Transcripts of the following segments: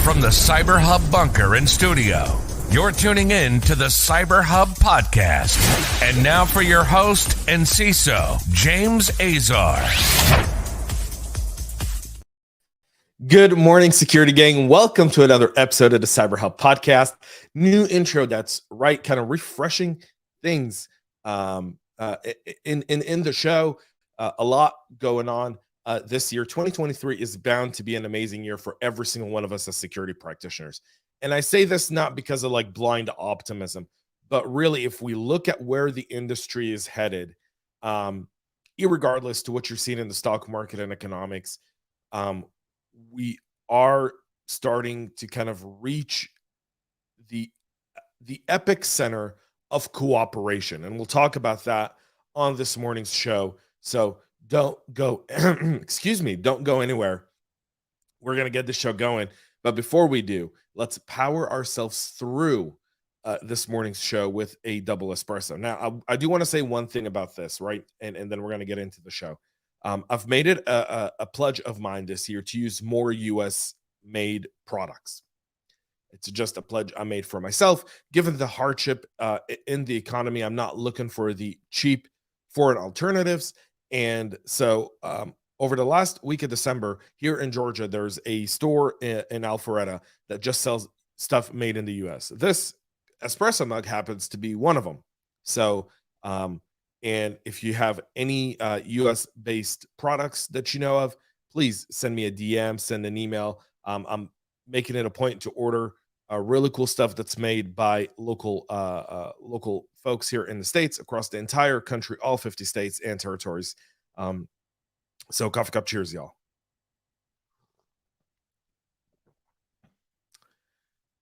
From the CyberHub bunker and studio, you're tuning in to the CyberHub Podcast. And now for your host and CISO, James Azar. Good morning, security gang. Welcome to another episode of the CyberHub Podcast. New intro, that's right, kind of refreshing things in the show. A lot going on this year. 2023 is bound to be an amazing year for every single one of us as security practitioners. And I say this not because of like blind optimism, but really if we look at where the industry is headed, irregardless to what you're seeing in the stock market and economics, we are starting to kind of reach the epic center of cooperation. And we'll talk about that on this morning's show. So don't go, don't go anywhere. We're going to get the show going. But before we do, let's power ourselves through this morning's show with a double espresso. Now, I do want to say one thing about this, right? And then we're going to get into the show. I've made it a pledge of mine this year to use more US made products. It's just a pledge I made for myself. Given the hardship in the economy, I'm not looking for the cheap foreign alternatives. And so over the last week of December here in Georgia, there's a store in Alpharetta that just sells stuff made in the US. This espresso mug happens to be one of them. So, and if you have any US-based products that you know of, please send me a DM, send an email. I'm making it a point to order really cool stuff that's made by local folks here in the States, across the entire country, all 50 states and territories. So coffee cup cheers, y'all.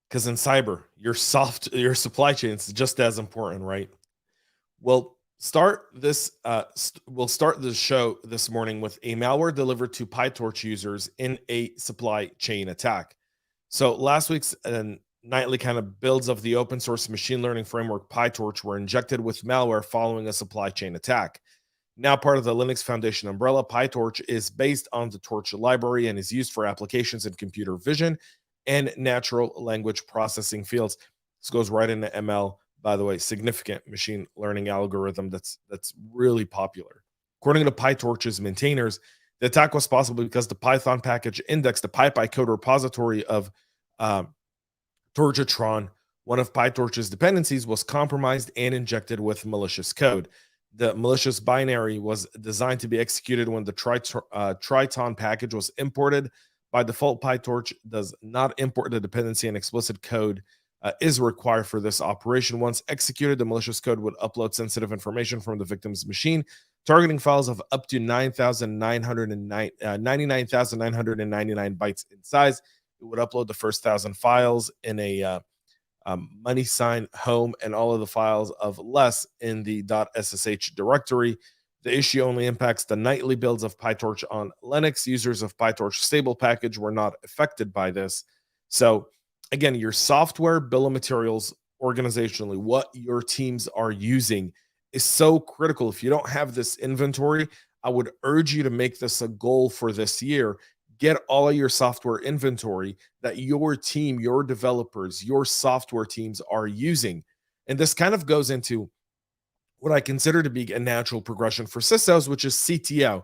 Because in cyber, your supply chain is just as important, right? We'll start this show this morning with a malware delivered to PyTorch users in a supply chain attack. So last week's nightly kind of builds of the open source machine learning framework PyTorch were injected with malware following a supply chain attack. Now part of the Linux Foundation umbrella, PyTorch is based on the Torch library and is used for applications in computer vision and natural language processing fields. This goes right into ML. By the way, significant machine learning algorithm that's really popular. According to PyTorch's maintainers, the attack was possible because the Python package indexed the PyPy code repository of Torchatron, one of PyTorch's dependencies, was compromised and injected with malicious code. The malicious binary was designed to be executed when the Triton package was imported. By default, PyTorch does not import the dependency, and explicit code is required for this operation. Once executed, the malicious code would upload sensitive information from the victim's machine, targeting files of up to 99,999 bytes in size. It would upload the first 1,000 files in a money sign home and all of the files of less in the .ssh directory. The issue only impacts the nightly builds of PyTorch on Linux. Users of PyTorch stable package were not affected by this. So again, your software bill of materials organizationally, what your teams are using is so critical. If you don't have this inventory, I would urge you to make this a goal for this year. Get all of your software inventory that your team, your developers, your software teams are using. And this kind of goes into what I consider to be a natural progression for CISOs, which is CTO.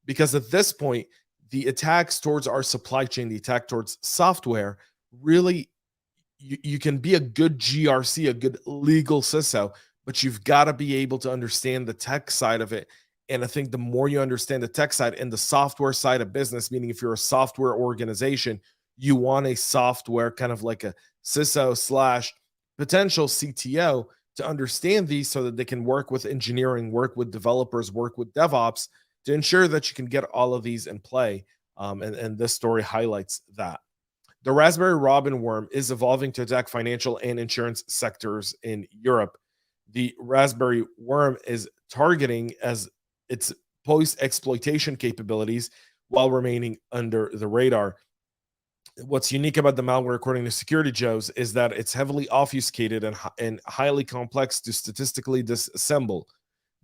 Because at this point, the attacks towards our supply chain, the attack towards software, really, you can be a good GRC, a good legal CISO, but you've got to be able to understand the tech side of it. And I think the more you understand the tech side and the software side of business, meaning if you're a software organization, you want a software kind of like a CISO / potential CTO to understand these so that they can work with engineering, work with developers, work with DevOps to ensure that you can get all of these in play. And this story highlights that. The Raspberry Robin worm is evolving to attack financial and insurance sectors in Europe. The Raspberry worm is targeting as its post-exploitation capabilities while remaining under the radar. What's unique about the malware, according to Security Joes, is that it's heavily obfuscated and highly complex to statistically disassemble.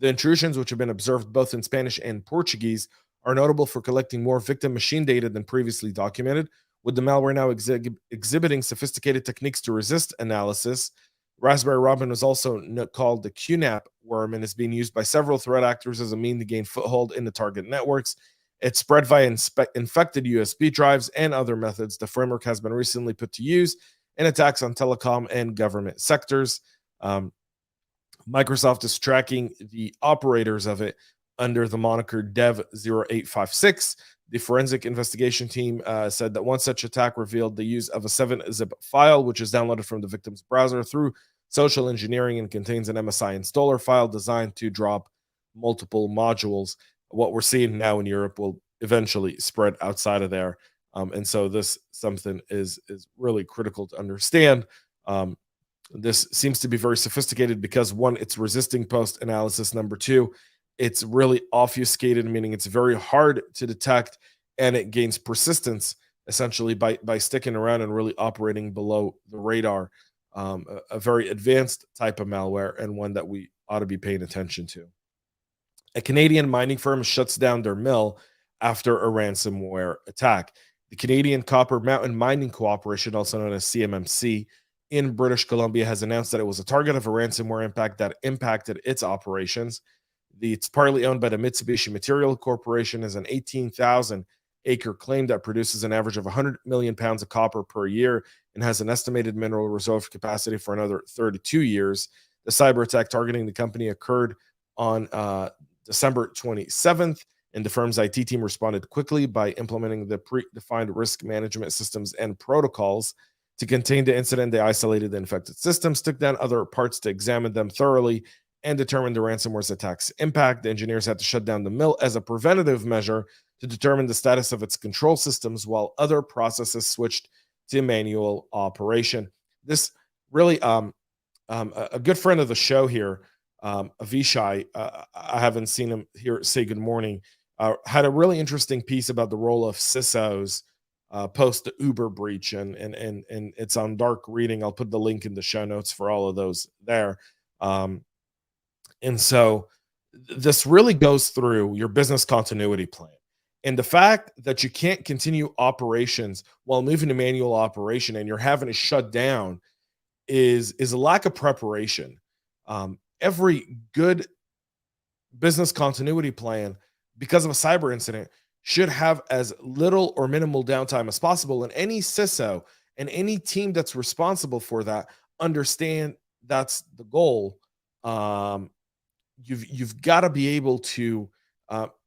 The intrusions, which have been observed both in Spanish and Portuguese, are notable for collecting more victim machine data than previously documented, with the malware now exhibiting sophisticated techniques to resist analysis. Raspberry Robin was also called the QNAP worm and is being used by several threat actors as a means to gain foothold in the target networks. It's spread via infected USB drives and other methods. The framework has been recently put to use in attacks on telecom and government sectors. Microsoft is tracking the operators of it under the moniker Dev0856. The forensic investigation team said that one such attack revealed the use of a 7-zip file, which is downloaded from the victim's browser through social engineering and contains an MSI installer file designed to drop multiple modules. What we're seeing now in Europe will eventually spread outside of there. And so this something is really critical to understand. This seems to be very sophisticated because, one, it's resisting post analysis. Number two, it's really obfuscated, meaning it's very hard to detect, and it gains persistence essentially by sticking around and really operating below the radar. A very advanced type of malware, and one that we ought to be paying attention to. A Canadian mining firm shuts down their mill after a ransomware attack. The Canadian Copper Mountain Mining Corporation, also known as CMMC, in British Columbia, has announced that it was a target of a ransomware impact that impacted its operations. It's partly owned by the Mitsubishi Material Corporation, as an 18,000-acre claim that produces an average of 100 million pounds of copper per year and has an estimated mineral reserve capacity for another 32 years. The cyber attack targeting the company occurred on December 27th, and the firm's IT team responded quickly by implementing the predefined risk management systems and protocols. To contain the incident, they isolated the infected systems, took down other parts to examine them thoroughly, and determine the ransomware's attack's impact. The engineers had to shut down the mill as a preventative measure to determine the status of its control systems, while other processes switched to manual operation. This really, a good friend of the show here, Avishai, I haven't seen him here say good morning, had a really interesting piece about the role of CISOs post the Uber breach, and it's on dark reading. I'll put the link in the show notes for all of those there. And so this really goes through your business continuity plan. And the fact that you can't continue operations while moving to manual operation and you're having to shut down is a lack of preparation. Every good business continuity plan, because of a cyber incident, should have as little or minimal downtime as possible. And any CISO and any team that's responsible for that understand that's the goal. You've got to be able to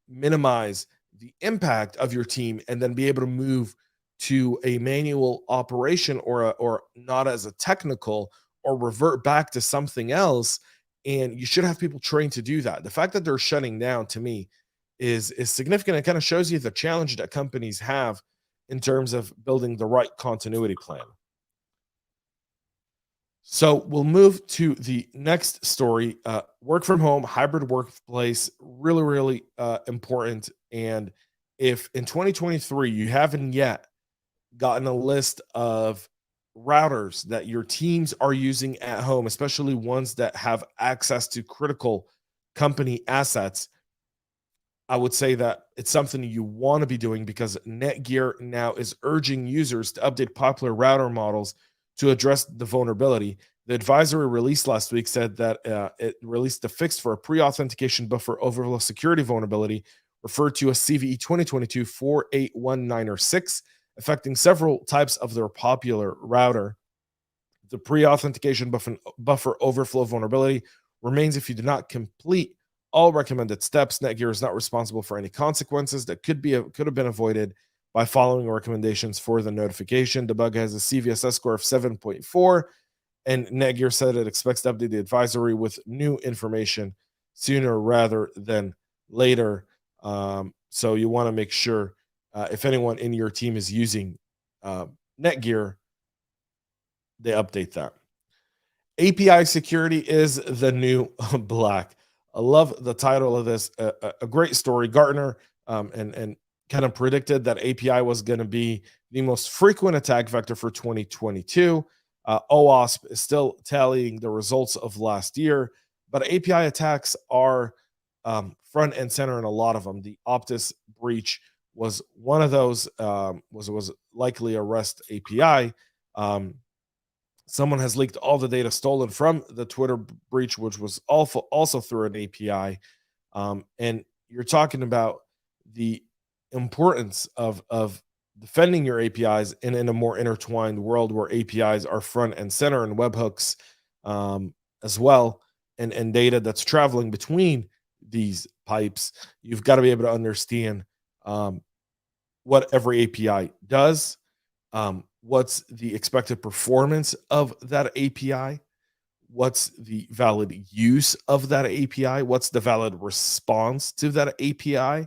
minimize the impact of your team and then be able to move to a manual operation or not as a technical, or revert back to something else. And you should have people trained to do that. The fact that they're shutting down, to me, is significant. It kind of shows you the challenge that companies have in terms of building the right continuity plan. So we'll move to the next story. Work from home, hybrid workplace, really, really important. And if in 2023 you haven't yet gotten a list of routers that your teams are using at home, especially ones that have access to critical company assets, I would say that it's something you want to be doing, because Netgear now is urging users to update popular router models to address the vulnerability. The advisory released last week said that it released a fix for a pre-authentication buffer overflow security vulnerability referred to as CVE 2022-4819-6, affecting several types of their popular router. The pre-authentication buffer overflow vulnerability remains if you do not complete all recommended steps. Netgear is not responsible for any consequences that could have been avoided by following recommendations for the notification. The bug has a CVSS score of 7.4, and Netgear said it expects to update the advisory with new information sooner rather than later. So you want to make sure if anyone in your team is using Netgear, they update that. API security is the new black. I love the title of this. A great story. Gartner and kind of predicted that API was going to be the most frequent attack vector for 2022. OWASP is still tallying the results of last year, but API attacks are front and center in a lot of them. The Optus breach was one of those. Was likely a REST API. Someone has leaked all the data stolen from the Twitter breach, which was also through an API. And you're talking about the importance of defending your APIs in a more intertwined world where APIs are front and center, and webhooks as well, and data that's traveling between these pipes. You've got to be able to understand what every API does, what's the expected performance of that API, what's the valid use of that API, what's the valid response to that API,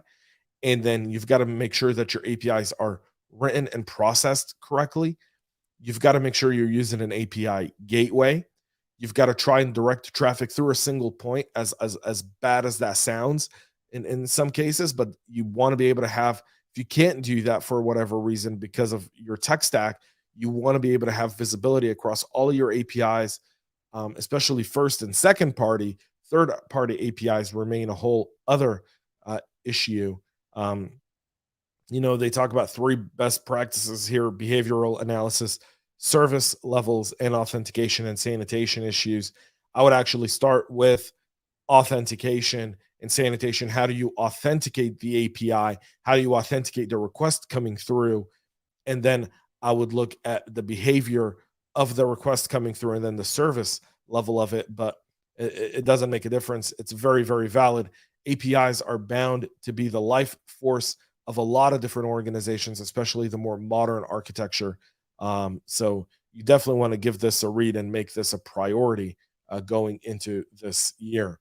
and then you've got to make sure that your APIs are written and processed correctly. You've got to make sure you're using an API gateway. You've got to try and direct traffic through a single point, as bad as that sounds in some cases, but you want to be able to have, if you can't do that for whatever reason because of your tech stack, you want to be able to have visibility across all of your APIs, especially first and second party. Third party APIs remain a whole other issue. They talk about 3 best practices here: behavioral analysis, service levels, and authentication and sanitation issues. I would actually start with authentication and sanitation. How do you authenticate the API? How do you authenticate the request coming through? And then I would look at the behavior of the request coming through, and then the service level of it. But it doesn't make a difference. It's very, very valid. APIs are bound to be the life force of a lot of different organizations, especially the more modern architecture. So you definitely want to give this a read and make this a priority going into this year.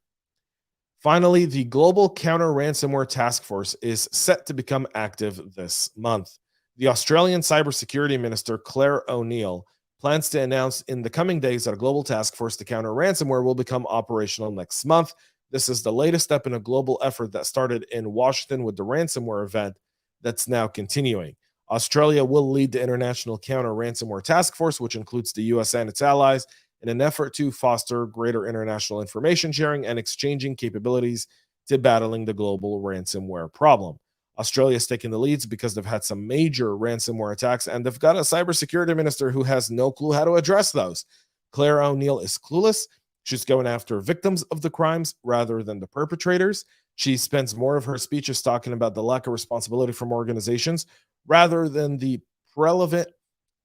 Finally, the global counter-ransomware TaskForce is set to become active this month. The Australian Cybersecurity Minister, Claire O'Neill, plans to announce in the coming days that a global task force to counter ransomware will become operational next month. This is the latest step in a global effort that started in Washington with the ransomware event that's now continuing. Australia will lead the International Counter-Ransomware Task Force, which includes the US and its allies, in an effort to foster greater international information sharing and exchanging capabilities to battling the global ransomware problem. Australia is taking the leads because they've had some major ransomware attacks, and they've got a cybersecurity minister who has no clue how to address those. Claire O'Neill is clueless. She's going after victims of the crimes rather than the perpetrators. She spends more of her speeches talking about the lack of responsibility from organizations rather than the relevant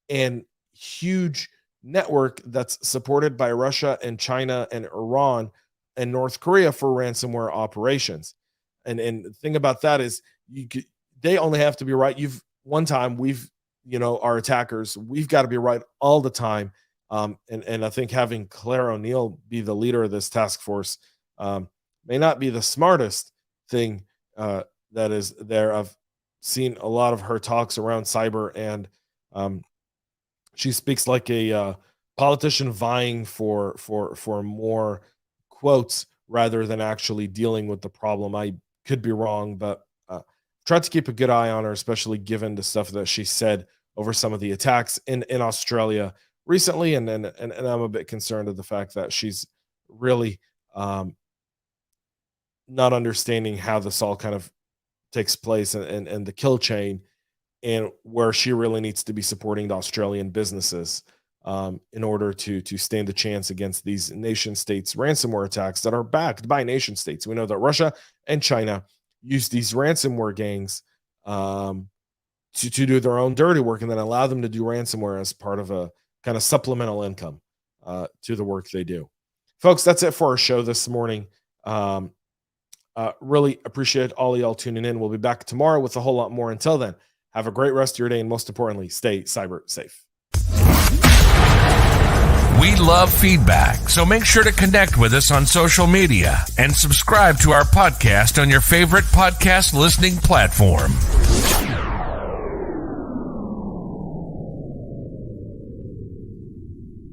and huge network that's supported by Russia and China and Iran and North Korea for ransomware operations. And the thing about that is they only have to be right. Our attackers, we've got to be right all the time. And I think having Claire O'Neill be the leader of this task force may not be the smartest thing that is there. I've seen a lot of her talks around cyber, and she speaks like a politician vying for more quotes rather than actually dealing with the problem. I could be wrong, but tried to keep a good eye on her, especially given the stuff that she said over some of the attacks in Australia recently. And I'm a bit concerned of the fact that she's really not understanding how this all kind of takes place and the kill chain, and where she really needs to be supporting the Australian businesses in order to stand a chance against these nation states ransomware attacks that are backed by nation states. We know that Russia and China use these ransomware gangs to do their own dirty work, and then allow them to do ransomware as part of a kind of supplemental income to the work they do. Folks, that's it for our show this morning. Really appreciate all of y'all tuning in. We'll be back tomorrow with a whole lot more. Until then, have a great rest of your day, and most importantly, stay cyber safe. We love feedback, so make sure to connect with us on social media and subscribe to our podcast on your favorite podcast listening platform.